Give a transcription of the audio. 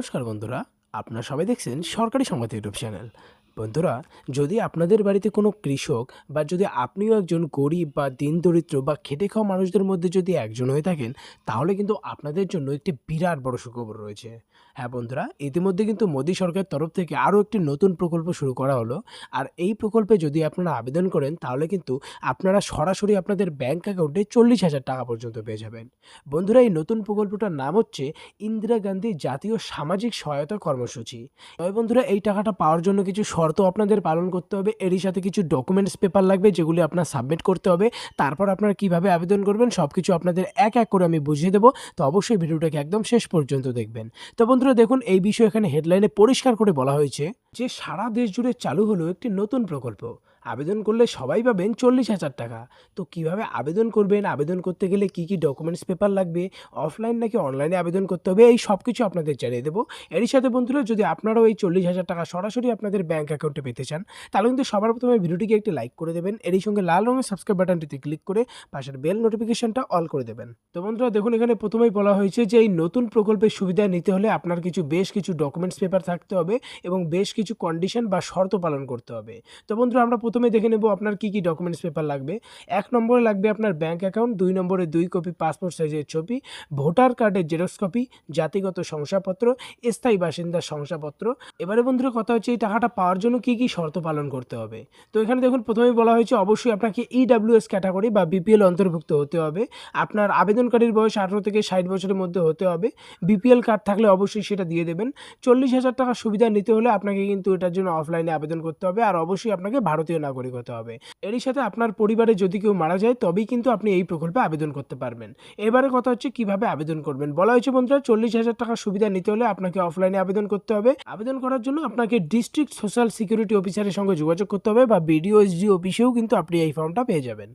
নমস্কার বন্ধুরা, আপনারা সবাই দেখছেন সরকারি সংবাদ ইউটিউব চ্যানেল। বন্ধুরা, যদি আপনাদের বাড়িতে কোনো কৃষক বা যদি আপনিও একজন গরিব বা দরিদ্র বা খেটে খাওয়া মানুষদের মধ্যে যদি একজন হয়ে থাকেন, তাহলে কিন্তু আপনাদের জন্য একটি বিরাট বড় সুখবর রয়েছে। হ্যাঁ বন্ধুরা, ইতিমধ্যে কিন্তু মোদী সরকারের তরফ থেকে আরও একটি নতুন প্রকল্প শুরু করা হলো। আর এই প্রকল্পে যদি আপনারা আবেদন করেন, তাহলে কিন্তু আপনারা সরাসরি আপনাদের ব্যাংক অ্যাকাউন্টে 40,000 টাকা পর্যন্ত পেয়ে যাবেন। বন্ধুরা, এই নতুন প্রকল্পটার নাম হচ্ছে ইন্দিরা গান্ধী জাতীয় সামাজিক সহায়তা কর্মসূচি। তবে বন্ধুরা, এই টাকাটা পাওয়ার জন্য কিছু শর্ত আপনাদের পালন করতে হবে। এরই সাথে কিছু ডকুমেন্টস পেপার লাগবে, যেগুলি আপনার সাবমিট করতে হবে। তারপর আপনারা কিভাবে আবেদন করবেন সবকিছু আপনাদের এক এক করে আমি বুঝিয়ে দেবো। তো অবশ্যই ভিডিওটাকে একদম শেষ পর্যন্ত দেখবেন। তো বন্ধুরা দেখুন, এই বিষয়ে এখানে হেডলাইনে পরিষ্কার করে বলা হয়েছে যে সারা দেশ জুড়ে চালু হলো একটি নতুন প্রকল্প। আবেদন করলে সবাই পাবেন 40,000 টাকা। তো কিভাবে আবেদন করবেন, আবেদন করতে গেলে কি কি ডকুমেন্টস পেপার লাগবে, অফলাইন নাকি অনলাইনে আবেদন করতে হবে, এই সব কিছু আপনাদের জানিয়ে দেবো। এরই সাথে বন্ধুরা, যদি আপনারাও এই 40,000 টাকা সরাসরি আপনাদের ব্যাংক অ্যাকাউন্টে পেতে চান, তাহলে কিন্তু সবার প্রথমে ভিডিওটিকে একটি লাইক করে দেবেন। এরই সঙ্গে লাল রঙের সাবস্ক্রাইব বাটনটিতে ক্লিক করে পাশের বেল নোটিফিকেশনটা অল করে দেবেন। তো বন্ধুরা দেখুন, এখানে প্রথমেই বলা হয়েছে যে এই নতুন প্রকল্পের সুবিধা নিতে হলে আপনার বেশ কিছু ডকুমেন্টস পেপার থাকতে হবে এবং বেশ কিছু কন্ডিশন বা শর্ত পালন করতে হবে। তো বন্ধুরা, আমরা প্রথমে দেখে নেব আপনার কি কি ডকুমেন্টস পেপার লাগবে। 1 নম্বরে লাগবে আপনার ব্যাংক অ্যাকাউন্ট, 2 নম্বরে 2 কপি পাসপোর্ট সাইজের ছবি, ভোটার কার্ডের জেরক্স কপি, জাতিগত শংসাপত্র, স্থায়ী বাসিন্দার শংসাপত্র। এবারে বন্ধুরা কথা হচ্ছে এই টাকাটা পাওয়ার জন্য কি কি শর্ত পালন করতে হবে। তো এখানে দেখুন, প্রথমেই বলা হয়েছে অবশ্যই আপনাকে ইডব্লিউএস ক্যাটাগরি বা বিপিএল অন্তর্ভুক্ত হতে হবে। আপনার আবেদনকারীর বয়স 18 থেকে 60 বছরের মধ্যে হতে হবে। বিপিএল কার্ড থাকলে অবশ্যই সেটা দিয়ে দেবেন। 40,000 টাকা সুবিধা নিতে হলে আপনাকে কিন্তু এটার জন্য অফলাইনে আবেদন করতে হবে, আর অবশ্যই আপনাকে ভারতীয় নাগরিক হতে হবে। এরই সাথে আপনার পরিবারে যদি কেউ মারা যায়, তবেই কিন্তু আপনি এই প্রকল্পে আবেদন করতে পারবেন। এবারে কথা হচ্ছে কিভাবে আবেদন করবেন। বলা হয়েছে বন্ধুরা, 40,000 টাকা সুবিধা নিতে হলে আপনাকে অফলাইনে আবেদন করতে হবে। আবেদন করার জন্য আপনাকে ডিস্ট্রিক্ট সোশ্যাল সিকিউরিটি অফিসারের সঙ্গে যোগাযোগ করতে হবে, বা বিডিও এসডি অফিসেও কিন্তু আপনি এই ফর্মটা পেয়ে যাবেন।